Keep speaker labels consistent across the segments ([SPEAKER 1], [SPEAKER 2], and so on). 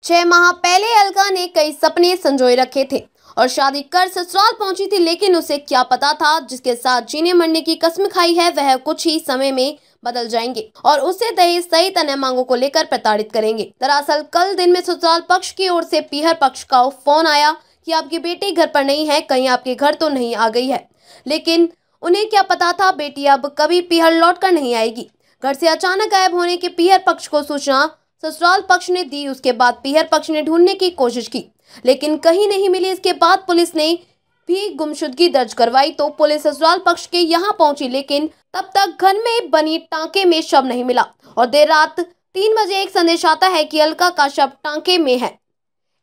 [SPEAKER 1] 6 माह पहले अलका ने कई सपने संजोए रखे थे और शादी कर ससुराल पहुंची थी, लेकिन उसे क्या पता था जिसके साथ जीने मरने की कसम खाई है वह कुछ ही समय में बदल जाएंगे और उसे दहेज सहित अन्य मांगों को लेकर प्रताड़ित करेंगे। दरअसल कल दिन में ससुराल पक्ष की ओर से पीहर पक्ष का फोन आया कि आपकी बेटी घर पर नहीं है, कहीं आपके घर तो नहीं आ गई है। लेकिन उन्हें क्या पता था बेटी अब कभी पीहर लौट कर नहीं आएगी। घर से अचानक गायब होने की पीहर पक्ष को सूचना ससुराल पक्ष ने दी। उसके बाद पीहर पक्ष ने ढूंढने की कोशिश की, लेकिन कहीं नहीं मिली। इसके बाद पुलिस ने भी गुमशुदगी दर्ज करवाई तो पुलिस ससुराल पक्ष के यहां पहुंची, लेकिन तब तक घर में बनी टांके में शव नहीं मिला और देर रात 3 बजे एक संदेश आता है कि अलका का शव टांके में है।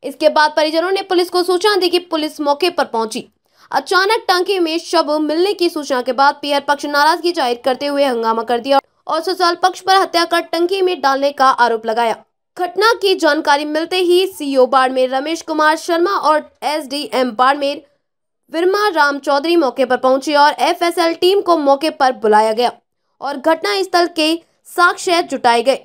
[SPEAKER 1] इसके बाद परिजनों ने पुलिस को सूचना दी कि पुलिस मौके पर पहुंची। अचानक टांके में शव मिलने की सूचना के बाद पीहर पक्ष नाराजगी जाहिर करते हुए हंगामा कर दिया और ससुराल पक्ष पर हत्या कर टंकी में डालने का आरोप लगाया। घटना की जानकारी मिलते ही सीओ बाड़मेर रमेश कुमार शर्मा और एसडीएम बाड़मेर विरमा राम चौधरी मौके पर पहुंचे और एफएसएल टीम को मौके पर बुलाया गया और घटना स्थल के साक्ष्य जुटाए गए।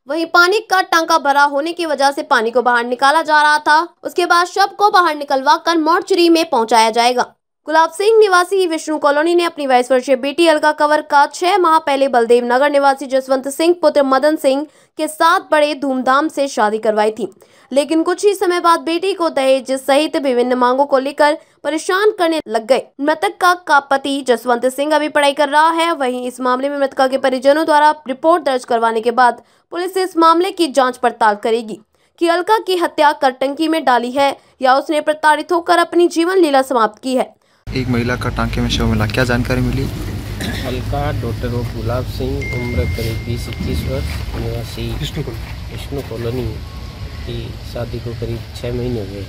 [SPEAKER 1] वहीं पानी का टांका भरा होने की वजह से पानी को बाहर निकाला जा रहा था। उसके बाद शव को बाहर निकलवा कर मोर्चरी में पहुंचाया जाएगा। गुलाब सिंह निवासी विष्णु कॉलोनी ने अपनी 22 वर्षीय बेटी अलका कंवर का 6 माह पहले बलदेव नगर निवासी जसवंत सिंह पुत्र मदन सिंह के साथ बड़े धूमधाम से शादी करवाई थी, लेकिन कुछ ही समय बाद बेटी को दहेज सहित विभिन्न मांगों को लेकर परेशान करने लग गए। मृतका का पति जसवंत सिंह अभी पढ़ाई कर रहा है। वहीं इस मामले में मृतका के परिजनों द्वारा रिपोर्ट दर्ज करवाने के बाद पुलिस इस मामले की जाँच पड़ताल करेगी कि अलका की हत्या कर टंकी में डाली है या उसने प्रताड़ित होकर अपनी जीवन लीला समाप्त की है।
[SPEAKER 2] एक महिला का टांके में शव मिला, क्या जानकारी मिली?
[SPEAKER 3] अलका डॉक्टर ऑफ गुलाब सिंह, उम्र करीब 20-21 वर्ष, निवासी विष्णु कॉलोनी की शादी को करीब 6 महीने हुए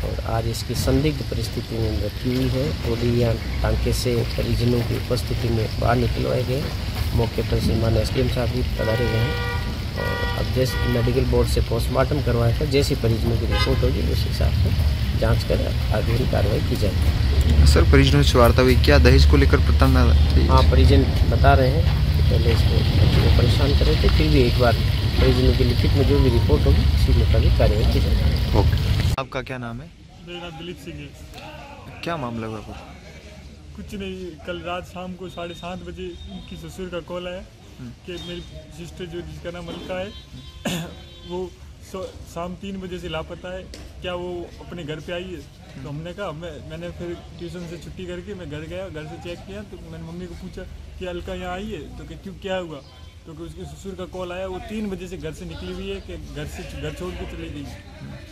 [SPEAKER 3] और आज इसकी संदिग्ध परिस्थिति में मृत्यु हुई है। बॉडी यहाँ टांके से परिजनों की उपस्थिति में बाहर निकलवाए गए। मौके पर श्रीमान एसडीएम साहब भी पधारे गए हैं और अब जैसे मेडिकल बोर्ड से पोस्टमार्टम करवाया था, जैसी परिजनों की रिपोर्ट होगी उस हिसाब से जांच कर आगे कार्रवाई की जाएगी।
[SPEAKER 2] सर, परिजनों से वार्ता हुई क्या दहेज को लेकर प्रताड़ना?
[SPEAKER 3] हाँ, परिजन बता रहे हैं कि पहले इसको बच्चे को परेशान कर रहे थे, फिर भी एक बार परिजनों की लिखित में जो भी रिपोर्ट होगी उसी मुताबिक कार्रवाई की जाएगी।
[SPEAKER 2] ओके। आपका क्या नाम है?
[SPEAKER 4] मेरा दिलीप सिंह है।
[SPEAKER 2] क्या मामला हुआ?
[SPEAKER 4] कुछ नहीं, कल रात शाम को 7:30 बजे उनकी ससुर का कॉल आया कि मेरी सिस्टर जो जिसका नाम अलका है वो शाम 3 बजे से लापता है, क्या वो अपने घर पे आई है? तो हमने कहा मैंने फिर ट्यूशन से छुट्टी करके मैं घर गया, घर से चेक किया तो मैंने मम्मी को पूछा कि अलका यहाँ आई है, तो क्यों क्या हुआ? तो उसके ससुर का कॉल आया, वो 3 बजे से घर से निकली हुई है कि घर छोड़ के चली गई।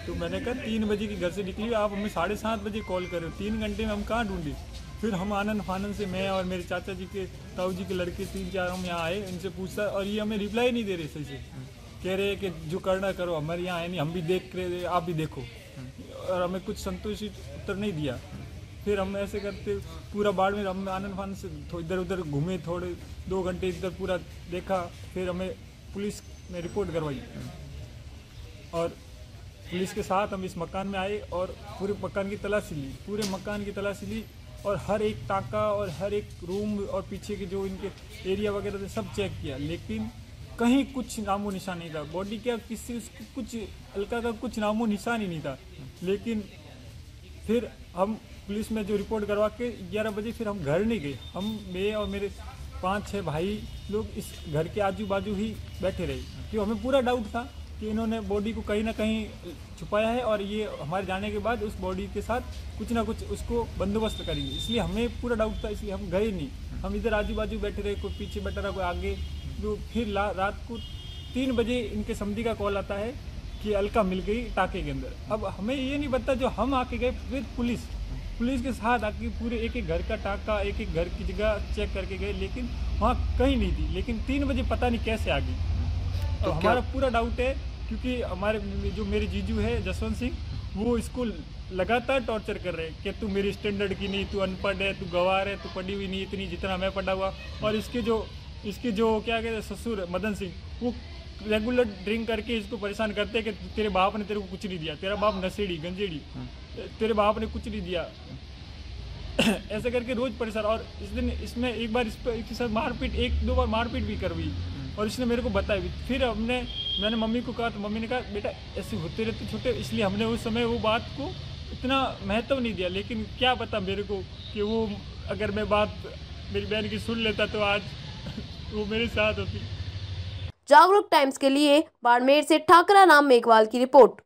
[SPEAKER 4] तो मैंने कहा 3 बजे की घर से निकली हुई, आप हमें 7:30 बजे कॉल करें, 3 घंटे में हम कहाँ ढूंढे? फिर हम आनंद फानंद से मैं और मेरे चाचा जी के ताऊ जी के लड़के 3-4 हम यहाँ आए, इनसे पूछता और ये हमें रिप्लाई नहीं दे रहे सही से, कह रहे कि जो करना करो, हमारे यहाँ आए नहीं, हम भी देख रहे, आप भी देखो, और हमें कुछ संतोषित उत्तर नहीं दिया। फिर हम ऐसे करते पूरा बाढ़ में हम आनंद फानंद से इधर उधर घूमे, थोड़े 2 घंटे इधर पूरा देखा। फिर हमें पुलिस में रिपोर्ट करवाई और पुलिस के साथ हम इस मकान में आए और पूरे मकान की तलाशी ली और हर एक टाका और हर एक रूम और पीछे के जो इनके एरिया वगैरह थे सब चेक किया, लेकिन कहीं कुछ नामो निशान नहीं था। बॉडी क्या किसी उसकी कुछ अलका का कुछ नामो निशान ही नहीं था। लेकिन फिर हम पुलिस में जो रिपोर्ट करवा के 11 बजे फिर हम घर नहीं गए। मैं और मेरे 5-6 भाई लोग इस घर के आजू बाजू ही बैठे रहे, क्योंकि हमें पूरा डाउट था कि इन्होंने बॉडी को कहीं ना कहीं छुपाया है और ये हमारे जाने के बाद उस बॉडी के साथ कुछ ना कुछ उसको बंदोबस्त करेंगे, इसलिए हमें पूरा डाउट था, इसलिए हम गए नहीं। हम इधर आजू बाजू बैठे रहे, कोई पीछे बैठा रहा, कोई आगे। तो फिर रात को 3 बजे इनके समधी का कॉल आता है कि अलका मिल गई टाके के अंदर। अब हमें ये नहीं पता, जो हम आके गए फिर पुलिस के साथ आके पूरे एक घर का टाका, एक घर की जगह चेक करके गए, लेकिन वहाँ कहीं नहीं थी। लेकिन 3 बजे पता नहीं कैसे आ गई। तो हमारा पूरा डाउट है, क्योंकि हमारे जो मेरे जीजू है जसवंत सिंह, वो इसको लगातार टॉर्चर कर रहे हैं कि तू मेरी स्टैंडर्ड की नहीं, तू अनपढ़ है, तू गंवार है, तू पढ़ी हुई नहीं इतनी जितना मैं पढ़ा हुआ। और इसके जो क्या कहते हैं ससुर मदन सिंह, वो रेगुलर ड्रिंक करके इसको परेशान करते हैं कि तेरे बाप ने तेरे को कुछ नहीं दिया, तेरा बाप नशेड़ी गंजेड़ी, तेरे बाप ने कुछ नहीं दिया ऐसे करके रोज परेशान। और इस दिन इसमें एक बार इसके साथ मारपीट, 1-2 बार मारपीट भी कर हुई। और इसने मेरे को बताया भी। फिर मैंने मम्मी को कहा तो मम्मी ने कहा बेटा ऐसे होते रहते छोटे, इसलिए हमने उस समय वो बात को इतना महत्व नहीं दिया। लेकिन क्या पता मेरे को कि वो अगर मैं बात मेरी बहन की सुन लेता तो आज वो मेरे साथ होती।
[SPEAKER 1] जागरूक टाइम्स के लिए बाड़मेर से ठाकरा राम मेघवाल की रिपोर्ट।